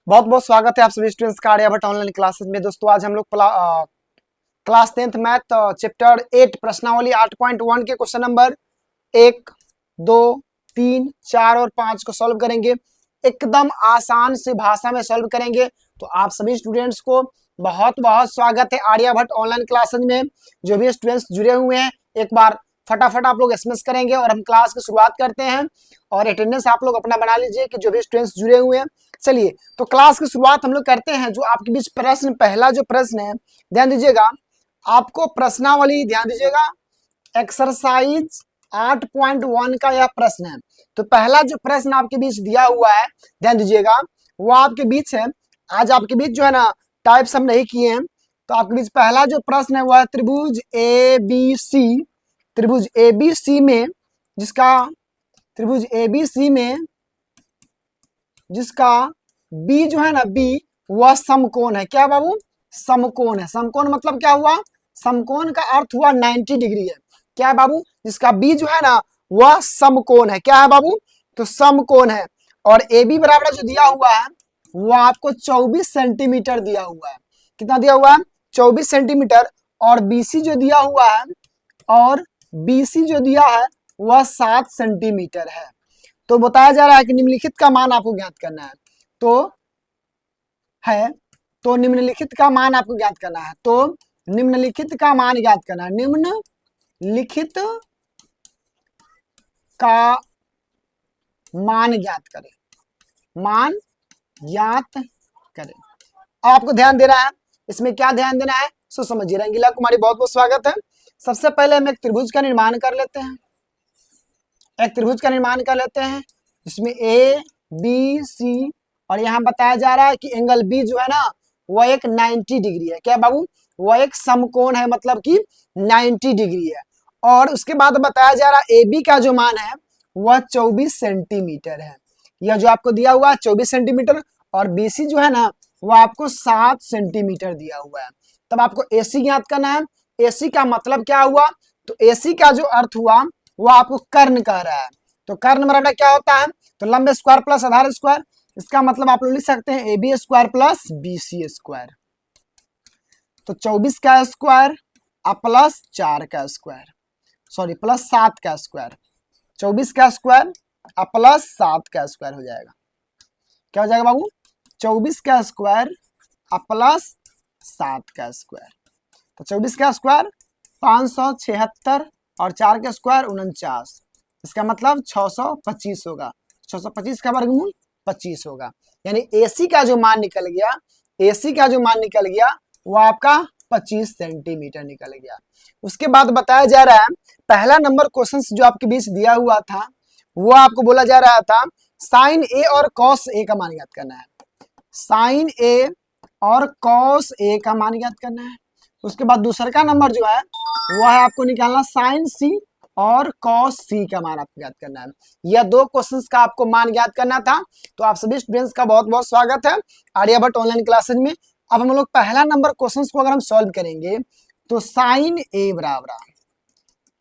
बहुत बहुत स्वागत है आप सभी स्टूडेंट्स का आर्यभट्ट ऑनलाइन क्लासेस में। दोस्तों आज हम लोग क्लास 10th मैथ चैप्टर 8 प्रश्नावली 8.1 के क्वेश्चन नंबर 1, 2, 3, 4 और 5 को सॉल्व करेंगे। एकदम आसान से भाषा में सॉल्व करेंगे। तो आप सभी स्टूडेंट्स को बहुत बहुत स्वागत है आर्यभट्ट ऑनलाइन क्लासेस में। जो भी स्टूडेंट्स जुड़े हुए हैं एक बार फटाफट आप लोग एसएमएस करेंगे और हम क्लास की शुरुआत करते हैं। और अटेंडेंस आप लोग अपना बना लीजिए कि जो भी स्टूडेंट्स जुड़े हुए हैं। चलिए तो क्लास की शुरुआत हम लोग करते हैं। जो आपके बीच प्रश्न, पहला जो प्रश्न है ध्यान दीजिएगा, आपको प्रश्नावली ध्यान दीजिएगा, एक्सरसाइज 8.1 का यह प्रश्न है। तो पहला जो प्रश्न आपके बीच दिया हुआ है ध्यान दीजिएगा, वो आपके बीच है। आज आपके बीच जो है ना टाइप्स हम नहीं किए हैं। तो आपके बीच पहला जो प्रश्न है वह है त्रिभुज ए बी सी। त्रिभुज ए बी सी में जिसका त्रिभुज ए बी सी में जिसका बी जो है ना बी वह समकोण है। क्या बाबू? समकोण है। समकोण मतलब क्या हुआ? समकोण का अर्थ हुआ 90 डिग्री है। क्या है बाबू? जिसका बी जो है ना वह समकोण है। क्या है बाबू? तो समकोण है। और ए बी बराबर जो दिया हुआ है वह आपको 24 सेंटीमीटर दिया हुआ है। कितना दिया हुआ है? 24 सेंटीमीटर। और बीसी जो दिया हुआ है और बीसी जो दिया है वह 7 सेंटीमीटर है। तो बताया जा रहा है कि निम्नलिखित का मान आपको ज्ञात करना है। तो निम्नलिखित का मान आपको ज्ञात करना है। तो निम्नलिखित का मान ज्ञात करना है। निम्नलिखित का मान ज्ञात करें। मान ज्ञात करें। आपको ध्यान देना है। इसमें क्या ध्यान देना है सो समझिए। रंगीला कुमारी बहुत बहुत स्वागत है। सबसे पहले हम एक त्रिभुज का निर्माण कर लेते हैं। एक त्रिभुज का निर्माण कर लेते हैं जिसमें ए बी सी और यहाँ बताया जा रहा है कि एंगल बी जो है ना वह एक 90 डिग्री है। क्या बाबू? वह एक समकोण है, मतलब कि 90 डिग्री है। और उसके बाद बताया जा रहा है ए बी का जो मान है वह 24 सेंटीमीटर है। यह जो आपको दिया हुआ है 24 सेंटीमीटर और बीसी जो है ना वह आपको 7 सेंटीमीटर दिया हुआ है। तब आपको एसी ज्ञात करना है। एसी का मतलब क्या हुआ? तो एसी का जो अर्थ हुआ वो आपको कर्ण कह रहा है। तो कर्ण बराबर क्या होता है? तो लंब स्क्वायर प्लस आधार स्क्वायर। इसका मतलब आप लोग लिख सकते हैं A B square plus B C square. तो 24 का स्क्वायर और प्लस 4 का स्क्वायर, सॉरी प्लस 7 का स्क्वायर। 24 का स्क्वायर और प्लस 7 का स्क्वायर हो जाएगा। क्या हो जाएगा बाबू? 24 का स्क्वायर और प्लस 7 का स्क्वायर। तो 24 का स्क्वायर 576 और 4 का स्क्वायर 49। इसका मतलब 625 होगा। 625 का वर्गमूल 25 होगा। यानी एसी का जो मान निकल गया, एसी का जो मान निकल गया वो आपका 25 सेंटीमीटर निकल गया। उसके बाद बताया जा रहा है पहला नंबर क्वेश्चन जो आपके बीच दिया हुआ था वो आपको बोला जा रहा था साइन ए और कॉस ए का मान ज्ञात करना है। साइन ए और कॉस ए का मान ज्ञात करना है। उसके बाद दूसरा का नंबर जो है वो है आपको निकालना साइन सी और कॉस सी का मान आपको ज्ञात करना है। यह दो क्वेश्चंस का आपको मान ज्ञात करना था। तो आप सभी स्टूडेंट्स का बहुत बहुत स्वागत है आर्यभट्ट ऑनलाइन क्लासेज में। अब हम लोग पहला नंबर क्वेश्चंस को अगर हम सॉल्व करेंगे तो साइन ए बराबर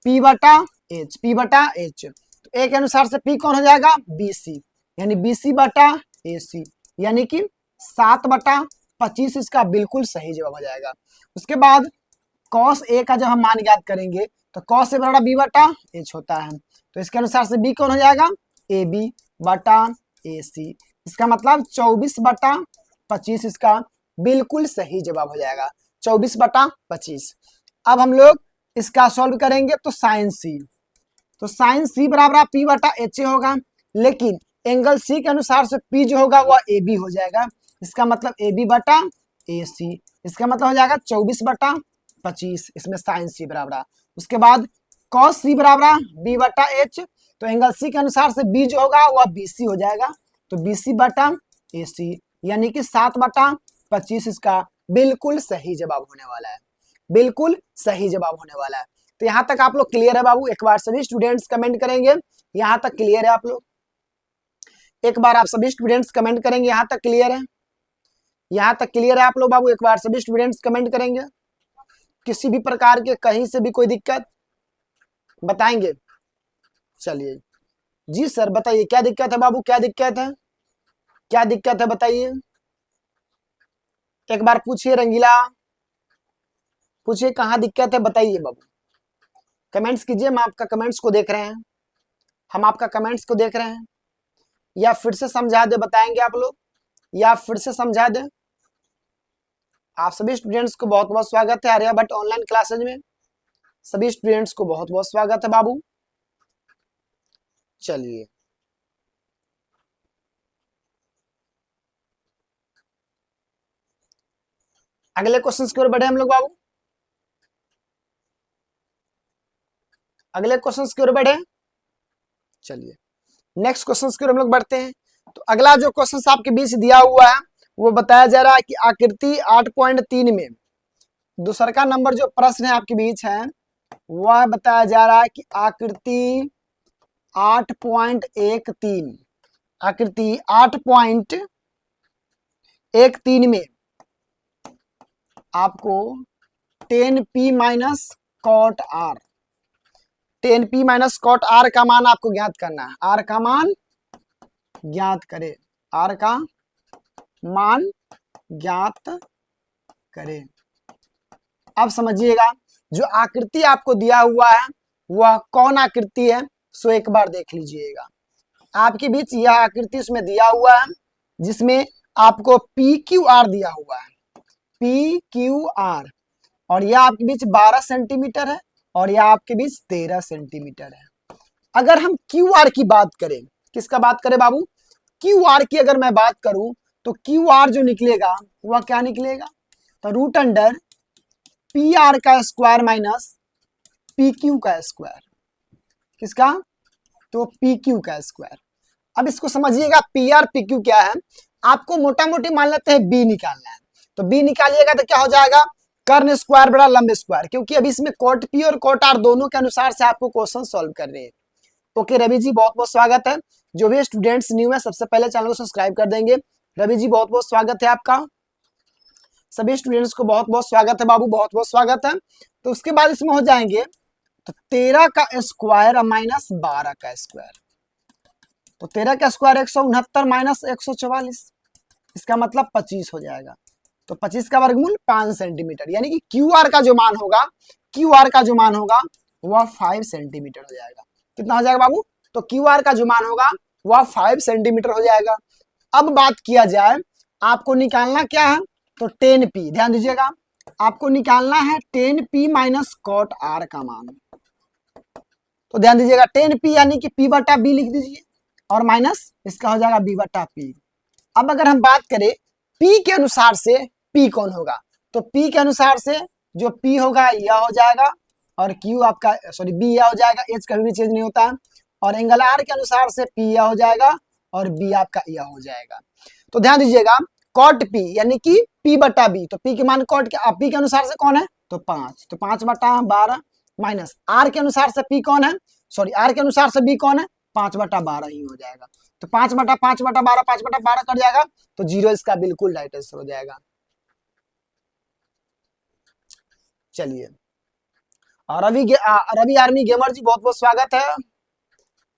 पी बटा एच। पी बटा एच तो ए के अनुसार से पी कौन हो जाएगा? बी सी, यानी बी सी बटा ए सी, यानी कि 7/25 इसका बिल्कुल सही जवाब हो जाएगा। उसके बाद कॉस ए का जब हम मान ज्ञात करेंगे तो कॉस ए बराबर बी बटा एच होता है। तो इसके अनुसार से बी कौन हो जाएगा? ए बी बटा ए सी। इसका मतलब 24/25 इसका बिल्कुल सही जवाब हो जाएगा। 24/25। अब हम लोग इसका सॉल्व करेंगे तो साइन सी, तो साइन सी बराबर पी बटा एच ए होगा। लेकिन एंगल सी के अनुसार से पी जो होगा वह ए बी हो जाएगा। इसका मतलब ए बी बटा ए सी। इसका मतलब हो जाएगा 24/25। इसमें साइन सी बराबर। उसके बाद कॉस सी बराबर बी बटा एच। तो एंगल सी के अनुसार से बी जो होगा वह बी सी हो जाएगा। तो बी सी बटा ए सी, यानी कि 7/25 इसका बिल्कुल सही जवाब होने वाला है। बिल्कुल सही जवाब होने वाला है। तो यहाँ तक आप लोग क्लियर है बाबू? एक बार सभी स्टूडेंट्स कमेंट करेंगे यहाँ तक क्लियर है आप लोग? एक बार आप सभी स्टूडेंट्स कमेंट करेंगे यहाँ तक क्लियर है? यहाँ तक क्लियर है आप लोग बाबू? एक बार सभी स्टूडेंट्स कमेंट करेंगे। किसी भी प्रकार के कहीं से भी कोई दिक्कत बताएंगे? चलिए जी सर बताइए क्या दिक्कत है बाबू? क्या दिक्कत है? क्या दिक्कत है बताइए। एक बार पूछिए रंगीला, पूछिए कहाँ दिक्कत है बताइए बाबू, कमेंट्स कीजिए। हम आपका कमेंट्स को देख रहे हैं, हम आपका कमेंट्स को देख रहे हैं। या फिर से समझा दे बताएंगे आप लोग, या फिर से समझा दे। आप सभी स्टूडेंट्स को बहुत बहुत स्वागत है आर्यभट्ट ऑनलाइन क्लासेज में, सभी स्टूडेंट्स को बहुत बहुत स्वागत है बाबू। चलिए अगले क्वेश्चंस की ओर बढ़े हम लोग बाबू, अगले क्वेश्चंस की ओर बढ़े। चलिए नेक्स्ट क्वेश्चंस की ओर हम लोग बढ़ते हैं। तो अगला जो क्वेश्चंस आपके बीच दिया हुआ है वो बताया जा रहा है कि आकृति 8.3 में दूसरा का नंबर जो प्रश्न है आपके बीच है वह बताया जा रहा है कि आकृति 8.13, आकृति 8.13 में आपको 10p minus cot R, 10p minus cot R का मान आपको ज्ञात करना है। आर का मान ज्ञात करे, आर का मान ज्ञात करें। अब समझिएगा जो आकृति आपको दिया हुआ है वह कौन आकृति है, सो एक बार देख लीजिएगा। आपके बीच यह आकृति उसमें दिया हुआ है जिसमें आपको पी क्यू आर दिया हुआ है, पी क्यू आर, और यह आपके बीच 12 सेंटीमीटर है और यह आपके बीच 13 सेंटीमीटर है। अगर हम क्यू आर की बात करें, किसका बात करें बाबू, क्यू आर की अगर मैं बात करूं तो क्यू आर जो निकलेगा वह क्या निकलेगा, तो रूट अंडर पी आर का स्क्वायर माइनस पी क्यू का स्क्वायर, किसका, तो पी क्यू का स्क्वायर। अब इसको समझिएगा पी आर पी क्यू क्या है, आपको मोटा मोटी मान लेते हैं बी निकालना है, तो बी निकालिएगा तो क्या हो जाएगा, कर्ण स्क्वायर बड़ा लंब स्क्वायर, क्योंकि अभी इसमें कॉट पी और कॉट आर दोनों के अनुसार से आपको क्वेश्चन सॉल्व कर रहे हैं। ओके रवि जी बहुत बहुत स्वागत है, जो भी स्टूडेंट्स न्यू है सबसे पहले चैनल को सब्सक्राइब कर देंगे। रवि जी बहुत बहुत स्वागत है आपका, सभी स्टूडेंट्स को बहुत बहुत स्वागत है बाबू, बहुत बहुत स्वागत है। तो उसके बाद इसमें हो जाएंगे तो 13 का स्क्वायर माइनस 12 का स्क्वायर, तो 13 का स्क्वायर 169 माइनस 144, इसका मतलब 25 हो जाएगा। तो 25 का वर्गमूल 5 सेंटीमीटर, यानी कि क्यू आर का जो मान होगा, क्यू आर का जो मान होगा वह 5 सेंटीमीटर हो जाएगा। कितना हो जाएगा बाबू, तो क्यू आर का जो मान होगा वह 5 सेंटीमीटर हो जाएगा। अब बात किया जाए आपको निकालना क्या है, तो 10p, ध्यान दीजिएगा आपको निकालना है 10p माइनस कॉट आर का मान। तो ध्यान दीजिएगा 10p यानी कि p बटा b लिख दीजिए और माइनस इसका हो जाएगा b बटा p। अब अगर हम बात करें p के अनुसार से p कौन होगा, तो p के अनुसार से जो p होगा यह हो जाएगा और q आपका सॉरी b यह हो जाएगा, h कभी भी चेंज नहीं होता है, और एंगल r के अनुसार से p यह हो जाएगा और b आपका यह हो जाएगा। तो ध्यान दीजिएगा कॉट p यानी कि p बटा b, तो p के मान कॉट के p के अनुसार से कौन है, तो 5, तो 5 बटा 12 माइनस r के अनुसार से p कौन है, सॉरी r के अनुसार से b कौन है, 5 बटा 12 ही हो जाएगा। तो 5 बटा 12 5 बटा 12 कट जाएगा, तो 0 इसका बिल्कुल राइट आंसर हो जाएगा। चलिए रवि आर्मी गेमर जी बहुत बहुत स्वागत है,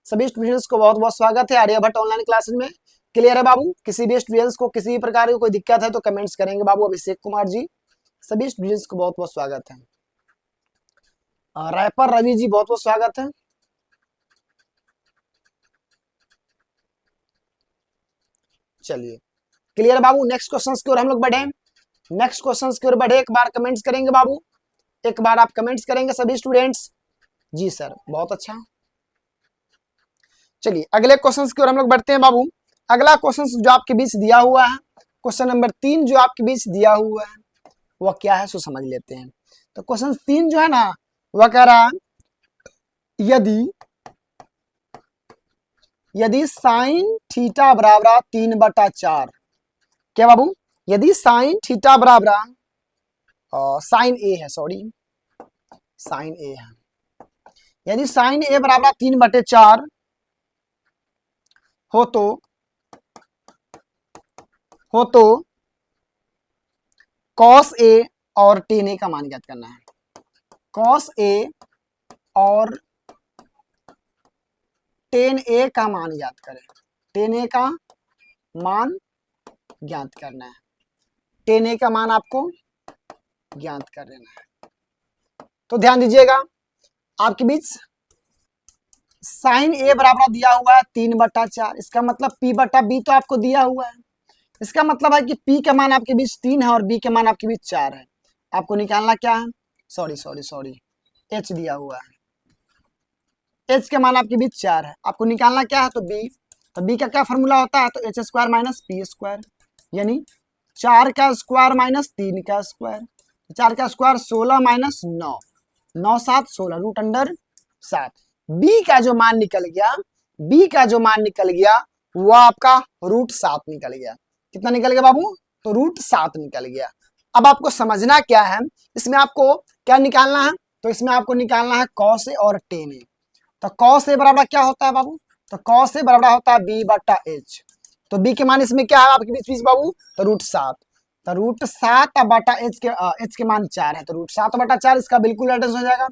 सभी स्टूडेंट्स को बहुत बहुत स्वागत है आर्यभट्ट ऑनलाइन क्लासेस में। क्लियर है बाबू, किसी भी स्टूडेंट्स को किसी भी प्रकार की कोई दिक्कत है तो कमेंट्स करेंगे बाबू। अभिषेक कुमार जी, सभी स्टूडेंट्स को बहुत बहुत स्वागत है। रैपर रवि जी बहुत बहुत स्वागत है। चलिए क्लियर बाबू, नेक्स्ट क्वेश्चंस की ओर हम लोग बढ़े, नेक्स्ट क्वेश्चंस की ओर बढ़े। एक बार कमेंट्स करेंगे बाबू, एक बार आप कमेंट्स करेंगे सभी स्टूडेंट्स। जी सर बहुत अच्छा। चलिए अगले क्वेश्चंस की ओर हम लोग बढ़ते हैं बाबू। अगला क्वेश्चन जो आपके बीच दिया हुआ है, क्वेश्चन नंबर 3 जो आपके बीच दिया हुआ है वह क्या है सो समझ लेते हैं। तो क्वेश्चन 3 जो है ना वह कह रहा है यदि यदि साइन थीटा बराबर 3/4, क्या बाबू, यदि साइन थीटा बराबर साइन ए है, सॉरी साइन ए है, यदि साइन ए बराबर 3/4 हो तो कॉस ए और टेन ए का मान ज्ञात करना है। कॉस ए और टेन ए का मान ज्ञात करें, टेन ए का मान ज्ञात करना है। 10a का मान आपको ज्ञात कर लेना है। तो ध्यान दीजिएगा, आपके बीच साइन ए बराबर दिया हुआ है 3/4, इसका मतलब p/b तो आपको दिया हुआ है। इसका मतलब है कि p का मान आपके बीच 3 है और b के मान आपके बीच 4 है। आपको निकालना क्या है, सॉरी h दिया हुआ है, h के मान आपके बीच 4 है, आपको निकालना क्या है, तो b का क्या फॉर्मूला होता है, तो h² माइनस p², यानी 4 का स्क्वायर माइनस 3 का स्क्वायर, 4 का square 16 minus 9, 9 7 16 root under 7। b का जो मान निकल गया, b का जो मान निकल गया वो आपका √7 निकल गया। कितना निकल गया बाबू, तो √7 निकल गया। अब आपको समझना क्या है, इसमें आपको क्या निकालना है, तो इसमें आपको निकालना है cos a और tan a। तो cos a बराबर क्या होता है बाबू, तो cos a बराबर होता है b/h। तो b के मान इसमें क्या है आपके बीच बाबू, तो √7, तो √7/h के मान 4 है, तो √7/4 इसका बिल्कुल एड्रेस हो जाएगा।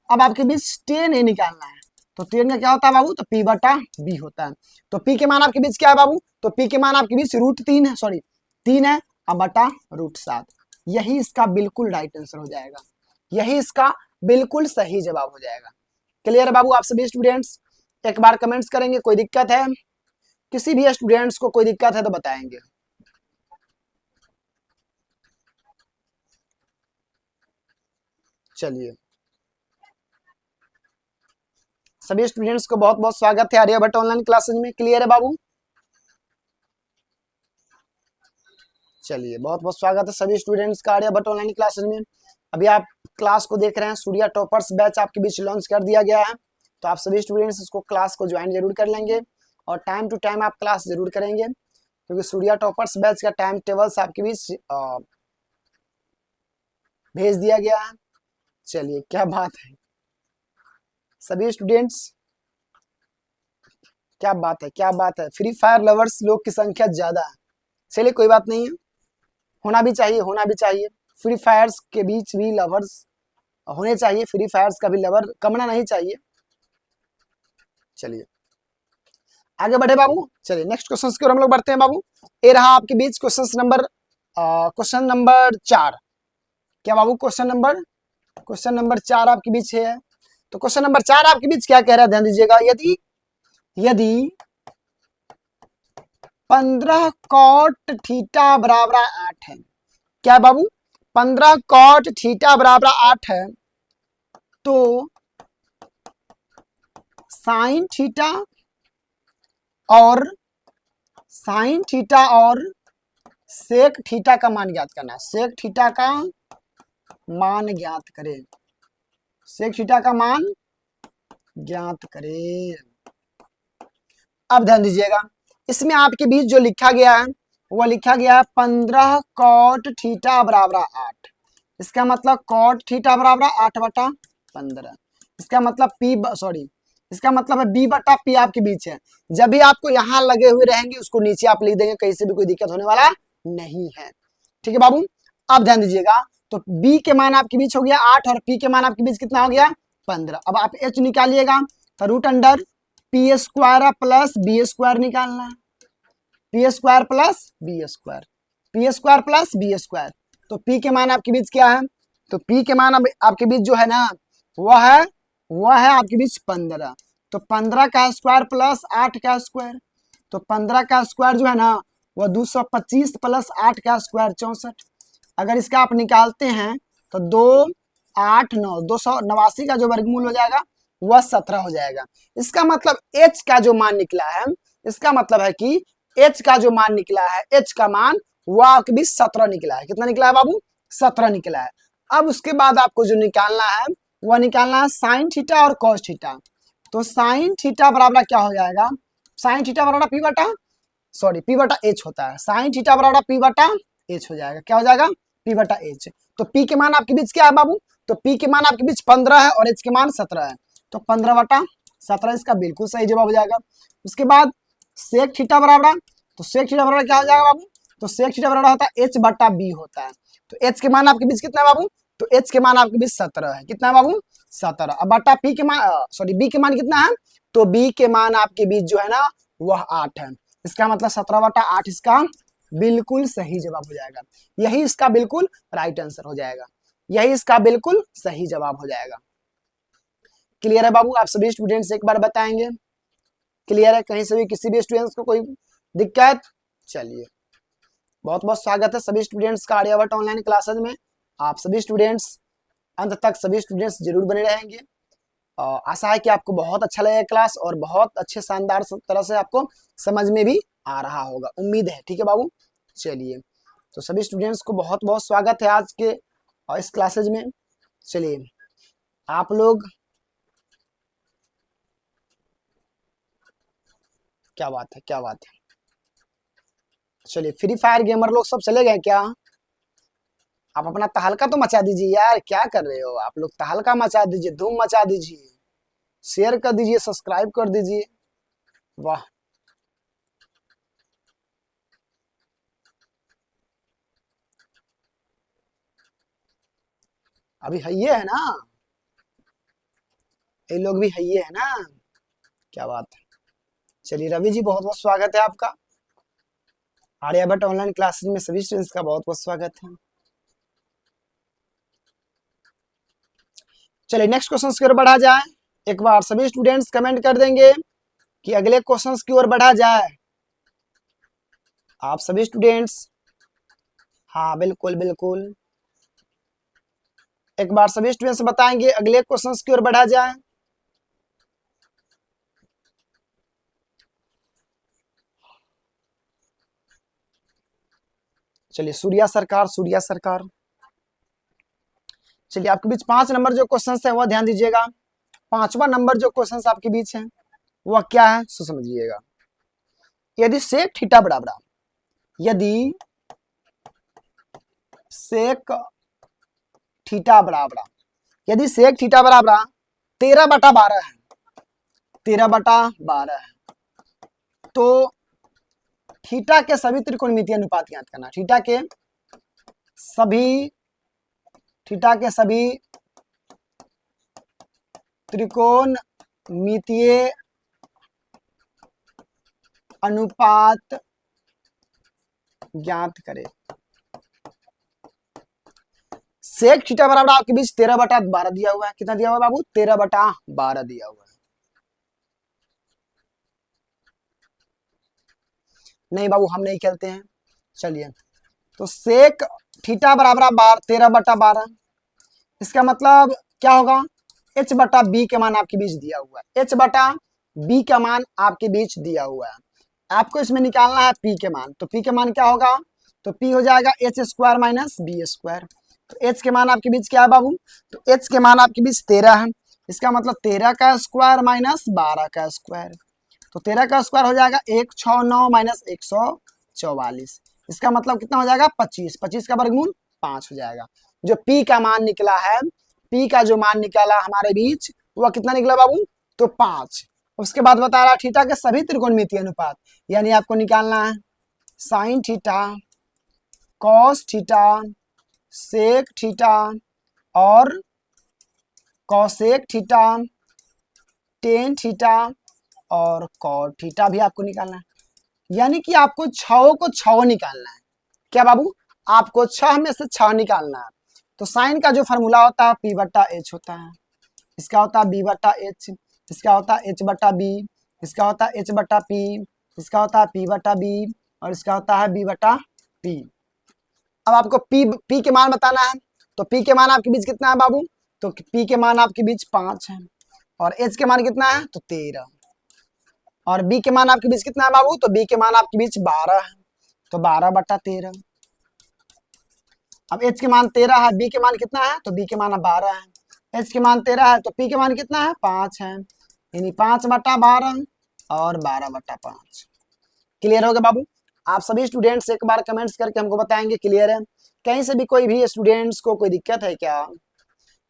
अब आपके बीच tan a निकालना है, तो tan का क्या होता है बाबू, तो p/b होता है। तो p के मान आपके बीच क्या है बाबू, तो p के मान आपके बीच √3 है, 3 है अब बटा √7। यही इसका बिल्कुल राइट आंसर हो जाएगा, यही इसका बिल्कुल सही जवाब हो जाएगा। क्लियर है बाबू, आप सभी स्टूडेंट्स एक बार कमेंट्स करेंगे, कोई दिक्कत है, किसी भी स्टूडेंट्स को कोई दिक्कत है तो बताएंगे। चलिए, सभी स्टूडेंट्स को बहुत बहुत स्वागत है आर्यभट्ट ऑनलाइन क्लासेज में। क्लियर है बाबू, चलिए बहुत बहुत स्वागत है सभी स्टूडेंट्स का आर्यभट्ट ऑनलाइन क्लासेज में। अभी आप क्लास को देख रहे हैं, सूर्या टॉपर्स बैच आपके बीच लॉन्च कर दिया गया है, तो आप सभी स्टूडेंट्स इसको क्लास को ज्वाइन जरूर कर लेंगे और टाइम टू टाइम आप क्लास जरूर करेंगे, क्योंकि सूर्या टॉपर्स बैच का टाइम टेबल्स आपके बीच भेज दिया गया है। चलिए क्या बात है सभी स्टूडेंट्स, क्या बात है, क्या बात है, फ्री फायर लवर्स लोग की संख्या ज्यादा है। चलिए कोई बात नहीं है, होना भी चाहिए, होना भी चाहिए। फ्री फायर्स के बीच भी लवर्स होने चाहिए, फ्री फायर्स का भी लवर कमना नहीं चाहिए। चलिए आगे बढ़े बाबू, चलिए नेक्स्ट क्वेश्चन की ओर हम लोग बढ़ते हैं बाबू। ये रहा आपके बीच क्वेश्चन नंबर 4। क्या बाबू, क्वेश्चन नंबर 4 आपके बीच है। तो क्वेश्चन नंबर 4 आपके बीच क्या कह रहा है, ध्यान दीजिएगा। यदि 15 cot थीटा बराबर 8 है, क्या बाबू, 15 cot थीटा बराबर 8 है, तो साइन थीटा और सेक थीटा का मान ज्ञात करना है। सेक थीटा का मान ज्ञात करें, सेक थीटा का मान ज्ञात करें। अब ध्यान दीजिएगा, इसमें आपके बीच जो लिखा गया है वो लिखा गया है 15 cot थीटा बराबर 8। इसका मतलब cot थीटा बराबर 8/15। इसका मतलब इसका मतलब है b/p आपके बीच है। जब भी आपको यहाँ लगे हुए रहेंगे उसको नीचे आप लिख देंगे, कहीं से भी कोई दिक्कत होने वाला नहीं है। ठीक है बाबू, अब ध्यान दीजिएगा, तो b के मान आपके बीच हो गया 8 और p के मान आपके बीच कितना हो गया 15। अब आप h निकालिएगा, तो √p² प्लस b² निकालना है, p² प्लस b², तो p के मान आपके बीच क्या है, तो p के मान अब आपके बीच जो है ना वह है आपके बीच 15। तो 15 का स्क्वायर प्लस 8 का स्क्वायर, तो 15 का स्क्वायर जो है ना वह 225 प्लस 8 का स्क्वायर 64। अगर इसका आप निकालते हैं तो 2 8 9 289 का जो वर्गमूल हो जाएगा वह 17 हो जाएगा। इसका मतलब h का जो मान निकला है, इसका मतलब है कि h का जो मान निकला है, h का मान वह आपके बीच 17 निकला है। कितना निकला है बाबू, 17 निकला है। अब उसके बाद आपको जो निकालना है वह निकालना है साइन थीटा और कॉस थीटा। तो साइन थीटा बराबर क्या हो जाएगा, साइन थीटा बराबर p/h होता है, साइन थीटा बराबर p/h हो जाएगा। क्या हो जाएगा, p/h। तो p के मान आपके बीच क्या है बाबू, तो p के मान आपके बीच 15 है और h के मान 17 है, तो 15/17 इसका बिल्कुल सही जवाब हो जाएगा। उसके बाद सेक थीटा बराबर, तो सेक थीटा बराबर क्या हो जाएगा बाबू, तो सेक थीटा बराबर होता है h/b होता है। तो h के मान आपके बीच कितना है बाबू, तो h के मान आपके बीच 17 है। कितना है बाबू, 17। अब बटा b के मान कितना है, तो b के मान आपके बीच जो है ना वह 8 है। इसका मतलब 17/8 इसका बिल्कुल सही जवाब हो जाएगा। यही इसका बिल्कुल राइट आंसर हो जाएगा। यही इसका बिल्कुल सही जवाब हो जाएगा। क्लियर है बाबू? आप सभी स्टूडेंट्स एक बार बताएंगे। क्लियर है? कहीं से भी किसी भी स्टूडेंट्स को कोई दिक्कत? चलिए, बहुत बहुत स्वागत है सभी स्टूडेंट्स का आर्यभट्ट ऑनलाइन क्लासेज में। आप सभी स्टूडेंट्स अंत तक सभी स्टूडेंट्स जरूर बने रहेंगे। आशा है कि आपको बहुत अच्छा लगेगा क्लास और बहुत अच्छे शानदार तरह से आपको समझ में भी आ रहा होगा, उम्मीद है। ठीक है बाबू? चलिए, तो सभी स्टूडेंट्स को बहुत बहुत स्वागत है आज के इस क्लासेज में। चलिए, आप लोग, क्या बात है, क्या बात है। चलिए, फ्री फायर गेमर लोग सब चले गए क्या? आप अपना तहलका तो मचा दीजिए यार, क्या कर रहे हो आप लोग? तहलका मचा दीजिए, धूम मचा दीजिए, शेयर कर दीजिए, सब्सक्राइब कर दीजिए। वाह, अभी है है ना? ये लोग भी है ना? क्या बात है। चलिए रवि जी, बहुत बहुत स्वागत है आपका। आर्यभट्ट ऑनलाइन क्लासेस में सभी स्टूडेंट्स का बहुत बहुत स्वागत है। चलिए, नेक्स्ट क्वेश्चन की ओर बढ़ा जाए। एक बार सभी स्टूडेंट्स कमेंट कर देंगे कि अगले क्वेश्चंस की ओर बढ़ा जाए। आप सभी स्टूडेंट्स, हाँ बिल्कुल बिल्कुल, एक बार सभी स्टूडेंट्स बताएंगे अगले क्वेश्चंस की ओर बढ़ा जाए। चलिए, सूर्या सरकार, सूर्या सरकार। चलिए, आपके बीच 5 नंबर जो क्वेश्चन है वह ध्यान दीजिएगा। 5वां नंबर जो क्वेश्चन आपके बीच है वह क्या है, सो समझिएगा। यदि सेक थीटा बराबर, यदि सेक थीटा बराबर, यदि सेक थीटा बराबर 13/12 है, 13/12 है, तो थीटा के सभी त्रिकोणमितीय अनुपात ज्ञात करना। थीटा के सभी त्रिकोणमितीय अनुपात ज्ञात करें। सेक थीटा बराबर आपके बीच 13/12 दिया हुआ है। कितना दिया हुआ है बाबू? 13/12 दिया हुआ है। नहीं बाबू, हम नहीं खेलते हैं। चलिए, तो सेक थीटा बराबर 13/12, इसका मतलब क्या होगा? h बटा बी के मान आपके बीच दिया हुआ है। h बटा बी का मान आपके बीच दिया हुआ है। आपको इसमें निकालना है p के मान। तो p के मान क्या होगा? तो p हो जाएगा h² माइनस बी स्क्वायर। तो h के मान आपके बीच क्या है बाबू? तो h के मान आपके बीच 13 है। इसका मतलब 13 का स्क्वायर माइनस 12 का स्क्वायर। तो 13 का स्क्वायर हो जाएगा 169 माइनस 144। इसका मतलब कितना हो जाएगा? 25। 25 का वर्गमूल 5 हो जाएगा। जो p का मान निकला है, p का जो मान निकाला हमारे बीच, वह कितना निकला बाबू? तो 5। उसके बाद बता रहा थीटा के सभी त्रिकोणमितीय अनुपात, यानी आपको निकालना है sine theta, cos theta, sec theta और कॉसेक थीटा, टेन थीटा और कॉट थीटा भी आपको निकालना है। यानी कि आपको 6 को 6 निकालना है। क्या बाबू? आपको 6 में से 6 निकालना है। तो साइन का जो फॉर्मूला होता है p बटा h होता है, इसका होता है b बटा h, इसका होता है h बटा b, इसका होता है h बटा p, इसका होता है p बटा b और इसका होता है b बटा p। अब आपको p के मान बताना है। तो p के मान आपके बीच कितना है बाबू? तो p के मान आपके बीच 5 है और h के मान कितना है? तो 13। और b के मान आपके बीच कितना है बाबू? तो b के मान आपके बीच 12 है, तो 12/13। अब h के मान 13 है, b के मान कितना है? तो b के मान 12 है, h के मान 13 है, तो p के मान कितना है? 5 है, यानी 5/12 और 12/5। क्लियर हो गया बाबू? आप सभी स्टूडेंट्स एक बार कमेंट्स करके हमको बताएंगे क्लियर है। कहीं से भी कोई भी स्टूडेंट्स को कोई दिक्कत है क्या?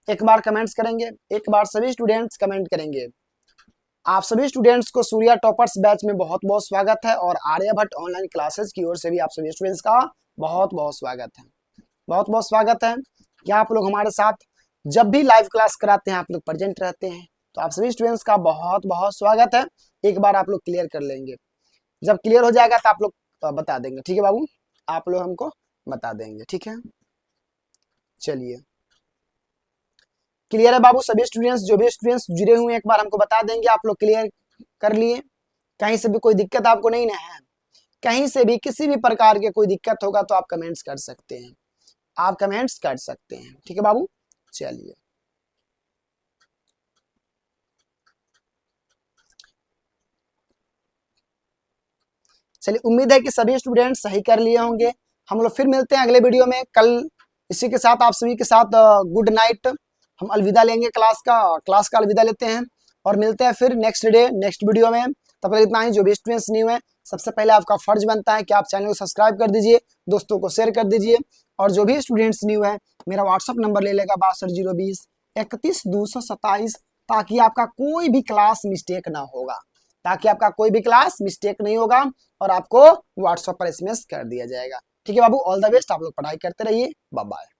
एक बार कमेंट्स करेंगे, एक बार सभी स्टूडेंट्स कमेंट करेंगे। आप सभी स्टूडेंट्स को सूर्या टॉपर्स बैच में बहुत बहुत स्वागत है और आर्यभट्ट ऑनलाइन क्लासेस की ओर से भी आप सभी स्टूडेंट्स का बहुत बहुत स्वागत है। बहुत बहुत स्वागत है कि आप लोग हमारे साथ जब भी लाइव क्लास कराते हैं आप लोग प्रेजेंट रहते हैं। तो आप सभी स्टूडेंट्स का बहुत बहुत स्वागत है। एक बार आप लोग क्लियर कर लेंगे, जब क्लियर हो जाएगा तो आप लोग बता देंगे। ठीक है बाबू? आप लोग हमको बता देंगे, ठीक है। चलिए क्लियर है बाबू, सभी स्टूडेंट्स, जो भी स्टूडेंट्स जुड़े हुए हैं एक बार हमको बता देंगे आप लोग क्लियर कर लिए, कहीं से भी कोई दिक्कत आपको नहीं ना है, कहीं से भी किसी भी प्रकार के कोई दिक्कत होगा तो आप कमेंट्स कर सकते हैं, आप कमेंट्स कर सकते हैं, ठीक है बाबू। चलिए चलिए, उम्मीद है कि सभी स्टूडेंट्स सही कर लिए होंगे। हम लोग फिर मिलते हैं अगले वीडियो में कल। इसी के साथ आप सभी के साथ गुड नाइट, हम अलविदा लेंगे, क्लास का अलविदा लेते हैं और मिलते हैं फिर नेक्स्ट डे नेक्स्ट वीडियो में। तब तक इतना ही, जो भी स्टूडेंट्स न्यू है सबसे पहले आपका फर्ज बनता है कि आप चैनल को सब्सक्राइब कर दीजिए, दोस्तों को शेयर कर दीजिए, और जो भी स्टूडेंट्स न्यू है मेरा व्हाट्सअप नंबर ले लेगा 62 020 31 227, ताकि आपका कोई भी क्लास मिस्टेक ना होगा, ताकि आपका कोई भी क्लास मिस्टेक नहीं होगा और आपको व्हाट्सएप पर एसएमएस कर दिया जाएगा, ठीक है बाबू। ऑल द बेस्ट, आप लोग पढ़ाई करते रहिए, बाय बाय।